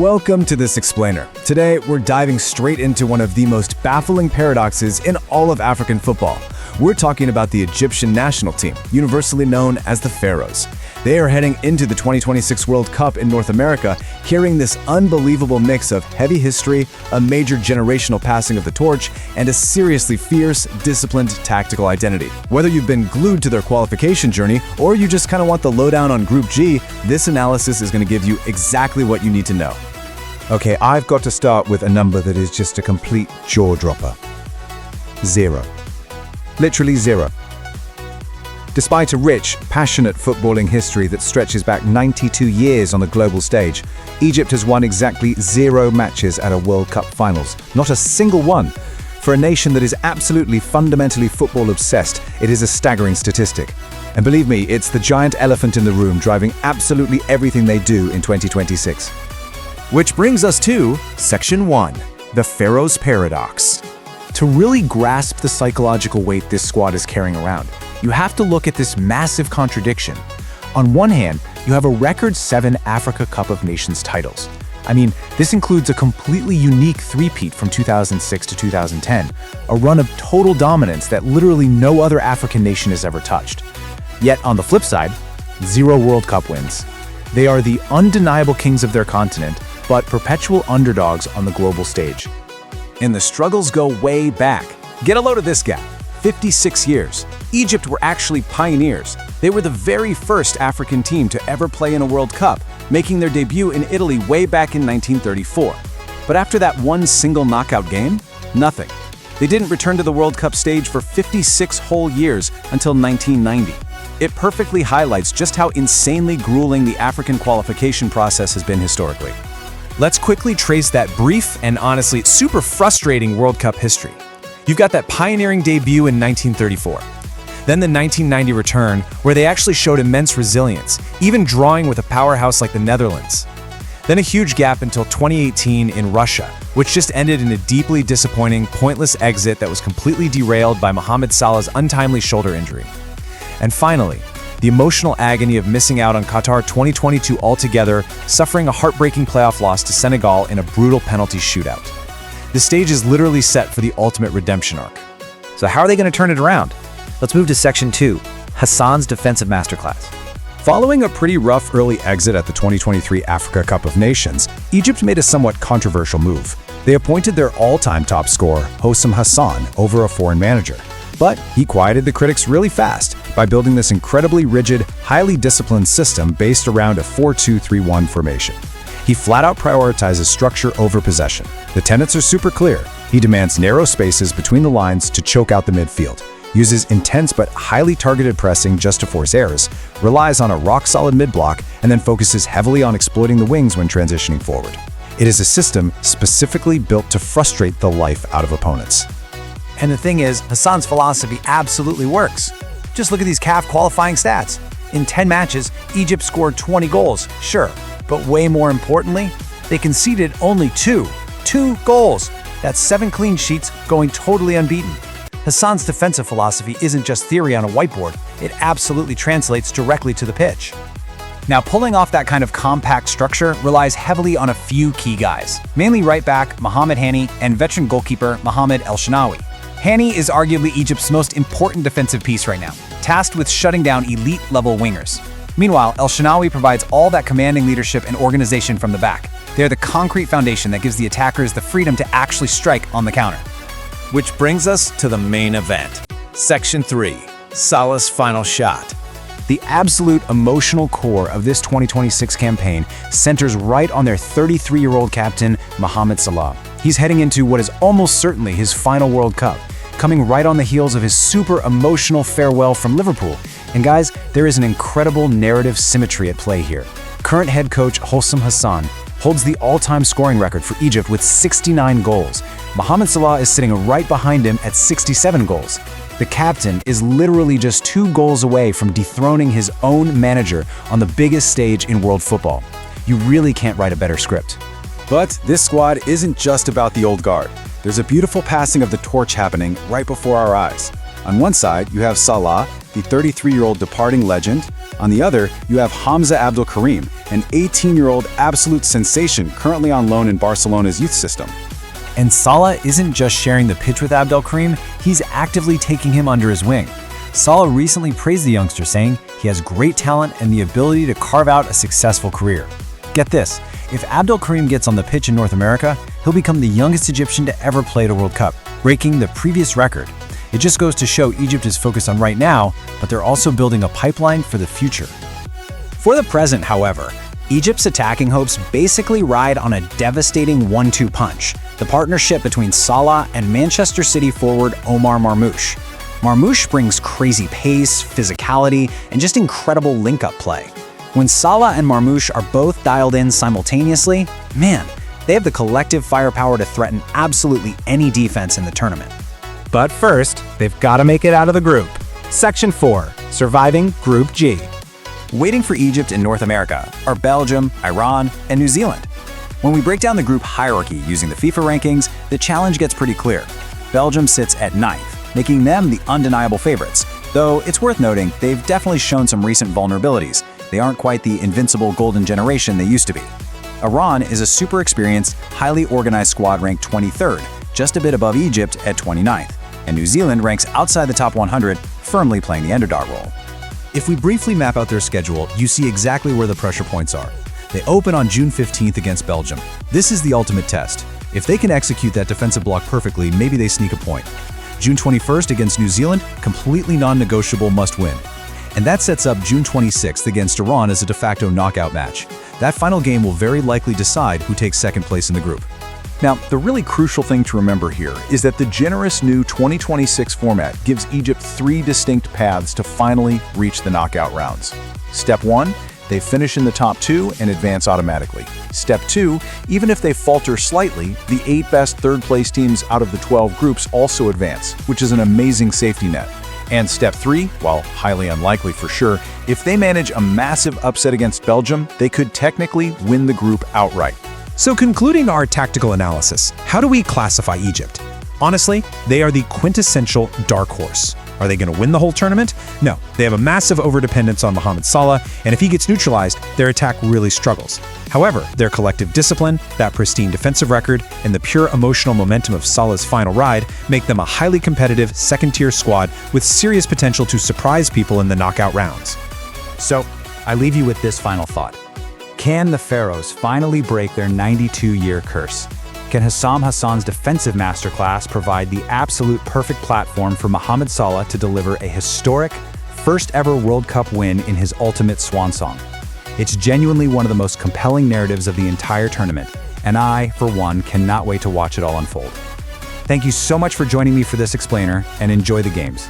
Welcome to This Explainer. Today, we're diving straight into one of the most baffling paradoxes in all of African football. We're talking about the Egyptian national team, universally known as the Pharaohs. They are heading into the 2026 World Cup in North America, carrying this unbelievable mix of heavy history, a major generational passing of the torch, and a seriously fierce, disciplined tactical identity. Whether you've been glued to their qualification journey or you just kind of want the lowdown on Group G, this analysis is going to give you exactly what you need to know. Okay, I've got to start with a number that is just a complete jaw-dropper. 0. Literally 0. Despite a rich, passionate footballing history that stretches back 92 years on the global stage, Egypt has won exactly 0 matches at a World Cup finals. Not a single one. For a nation that is absolutely fundamentally football-obsessed, it is a staggering statistic. And believe me, it's the giant elephant in the room driving absolutely everything they do in 2026. Which brings us to Section 1, the Pharaoh's Paradox. To really grasp the psychological weight this squad is carrying around, you have to look at this massive contradiction. On one hand, you have a record 7 Africa Cup of Nations titles. I mean, this includes a completely unique three-peat from 2006 to 2010, a run of total dominance that literally no other African nation has ever touched. Yet on the flip side, 0 World Cup wins. They are the undeniable kings of their continent, but perpetual underdogs on the global stage. And the struggles go way back. Get a load of this gap. 56 years. Egypt were actually pioneers. They were the very first African team to ever play in a World Cup, making their debut in Italy way back in 1934. But after that one single knockout game, nothing. They didn't return to the World Cup stage for 56 whole years until 1990. It perfectly highlights just how insanely grueling the African qualification process has been historically. Let's quickly trace that brief and honestly super frustrating World Cup history. You've got that pioneering debut in 1934. Then the 1990 return, where they actually showed immense resilience, even drawing with a powerhouse like the Netherlands. Then a huge gap until 2018 in Russia, which just ended in a deeply disappointing, pointless exit that was completely derailed by Mohamed Salah's untimely shoulder injury. And finally, the emotional agony of missing out on Qatar 2022 altogether, suffering a heartbreaking playoff loss to Senegal in a brutal penalty shootout. The stage is literally set for the ultimate redemption arc. So how are they going to turn it around? Let's move to Section 2, Hassan's defensive masterclass. Following a pretty rough early exit at the 2023 Africa Cup of Nations, Egypt made a somewhat controversial move. They appointed their all-time top scorer, Hossam Hassan, over a foreign manager. But he quieted the critics really fast by building this incredibly rigid, highly disciplined system based around a 4-2-3-1 formation. He flat-out prioritizes structure over possession. The tenets are super clear. He demands narrow spaces between the lines to choke out the midfield, uses intense but highly targeted pressing just to force errors, relies on a rock-solid mid-block, and then focuses heavily on exploiting the wings when transitioning forward. It is a system specifically built to frustrate the life out of opponents. And the thing is, Hassan's philosophy absolutely works. Just look at these CAF qualifying stats. In 10 matches, Egypt scored 20 goals, sure, but way more importantly, they conceded only 2 goals. That's 7 clean sheets going totally unbeaten. Hassan's defensive philosophy isn't just theory on a whiteboard, it absolutely translates directly to the pitch. Now, pulling off that kind of compact structure relies heavily on a few key guys, mainly right back Mohamed Hani and veteran goalkeeper Mohamed El-Shenawi. Hani is arguably Egypt's most important defensive piece right now, tasked with shutting down elite-level wingers. Meanwhile, El-Shenawi provides all that commanding leadership and organization from the back. They're the concrete foundation that gives the attackers the freedom to actually strike on the counter. Which brings us to the main event. Section 3, Salah's final shot. The absolute emotional core of this 2026 campaign centers right on their 33-year-old captain, Mohamed Salah. He's heading into what is almost certainly his final World Cup, coming right on the heels of his super emotional farewell from Liverpool. And guys, there is an incredible narrative symmetry at play here. Current head coach Hossam Hassan holds the all-time scoring record for Egypt with 69 goals. Mohamed Salah is sitting right behind him at 67 goals. The captain is literally just 2 goals away from dethroning his own manager on the biggest stage in world football. You really can't write a better script. But this squad isn't just about the old guard. There's a beautiful passing of the torch happening right before our eyes. On one side, you have Salah, the 33-year-old departing legend, On the other, you have Hamza Abdelkarim, an 18-year-old absolute sensation currently on loan in Barcelona's youth system. And Salah isn't just sharing the pitch with Abdelkarim, he's actively taking him under his wing. Salah recently praised the youngster, saying he has great talent and the ability to carve out a successful career. Get this, if Abdelkarim gets on the pitch in North America, he'll become the youngest Egyptian to ever play at a World Cup, breaking the previous record. It just goes to show Egypt is focused on right now, but they're also building a pipeline for the future. For the present, however, Egypt's attacking hopes basically ride on a devastating 1-2 punch, the partnership between Salah and Manchester City forward Omar Marmoush. Marmoush brings crazy pace, physicality, and just incredible link-up play. When Salah and Marmoush are both dialed in simultaneously, man, they have the collective firepower to threaten absolutely any defense in the tournament. But first, they've got to make it out of the group. Section 4, Surviving Group G. Waiting for Egypt in North America are Belgium, Iran, and New Zealand. When we break down the group hierarchy using the FIFA rankings, the challenge gets pretty clear. Belgium sits at 9th, making them the undeniable favorites, though it's worth noting they've definitely shown some recent vulnerabilities. They aren't quite the invincible golden generation they used to be. Iran is a super experienced, highly organized squad ranked 23rd, just a bit above Egypt at 29th, and New Zealand ranks outside the top 100, firmly playing the underdog role. If we briefly map out their schedule, you see exactly where the pressure points are. They open on June 15th against Belgium. This is the ultimate test. If they can execute that defensive block perfectly, maybe they sneak a point. June 21st against New Zealand, completely non-negotiable must-win. And that sets up June 26th against Iran as a de facto knockout match. That final game will very likely decide who takes second place in the group. Now, the really crucial thing to remember here is that the generous new 2026 format gives Egypt 3 distinct paths to finally reach the knockout rounds. Step 1, they finish in the top 2 and advance automatically. Step 2, even if they falter slightly, the 8 best third-place teams out of the 12 groups also advance, which is an amazing safety net. And step 3, while highly unlikely for sure, if they manage a massive upset against Belgium, they could technically win the group outright. So concluding our tactical analysis, how do we classify Egypt? Honestly, they are the quintessential dark horse. Are they going to win the whole tournament? No, they have a massive overdependence on Mohamed Salah, and if he gets neutralized, their attack really struggles. However, their collective discipline, that pristine defensive record, and the pure emotional momentum of Salah's final ride make them a highly competitive second-tier squad with serious potential to surprise people in the knockout rounds. So, I leave you with this final thought. Can the Pharaohs finally break their 92-year curse? Can Hussam Hassan's defensive masterclass provide the absolute perfect platform for Mohamed Salah to deliver a historic, first-ever World Cup win in his ultimate swan song? It's genuinely one of the most compelling narratives of the entire tournament, and I, for one, cannot wait to watch it all unfold. Thank you so much for joining me for this explainer, and enjoy the games.